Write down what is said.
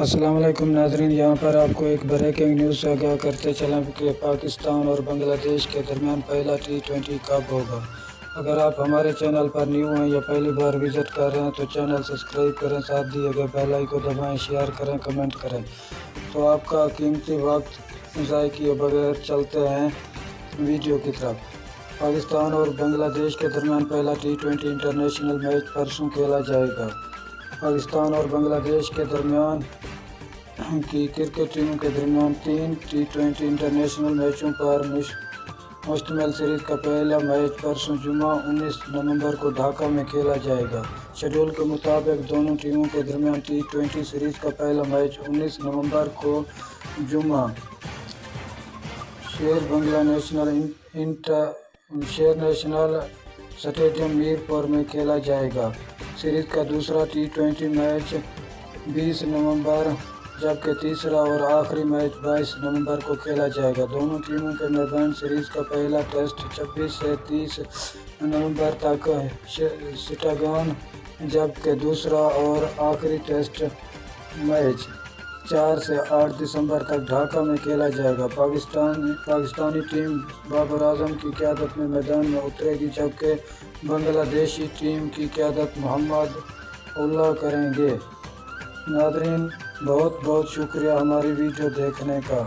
السلام علیکم ناظرین، یہاں پر آپ کو ایک بریکنگ نیوز سے آگاہ کرتے چلیں کہ پاکستان اور بنگلہ دیش کے درمیان پہلا T20 کب ہوگا۔ اگر آپ ہمارے چینل پر نیو ہیں یا پہلی بار وزٹ کر رہے ہیں تو چینل سبسکرائب کریں، ساتھ دیے گئے بیل آئیکن کو دبائیں، شیئر کریں، کمنٹ کریں۔ تو آپ کا قیمتی وقت ضائع کیے بغیر چلتے ہیں ویڈیو کی طرف۔ پاکستان اور بنگلہ دیش کے درمیان پہلا T20 انٹرنیشنل میچ پرسوں کھیلا جائے گا۔ پاکستان اور بنگلہ دیش کے درمیان کی کرکٹ ٹیموں کے درمیان 3 T20 انٹرنیشنل میچوں پر مشتمل سیریز کا پہلا میچ پرسوں جمعہ 19 نومبر کو ڈھاکہ میں کھیلا جائے گا۔ شیڈول کے مطابق دونوں ٹیموں کے درمیان T20 سیریز کا پہلا میچ 19 نومبر کو جمعہ شیر نیشنل اسٹیڈیم میرپور میں کھیلا جائے گا۔ سیریز کا دوسرا T20 میچ 20 نومبر جبکہ تیسرا اور آخری میچ 22 نومبر کو کھیلا جائے گا۔ دونوں ٹیموں کے مابین سیریز کا پہلا ٹیسٹ 26 سے 30 نومبر تک سٹاگان جبکہ دوسرا اور آخری ٹیسٹ میچ 4 سے 8 دسمبر تک ڈھاکہ میں کھیلا جائے گا۔ پاکستانی ٹیم بابر اعظم کی قیادت میں میدان میں اترے گی جبکہ بنگلہ دیشی ٹیم کی قیادت محمد اللہ کریں گے۔ ناظرین، بہت بہت شکریہ ہماری ویڈیو دیکھنے کا۔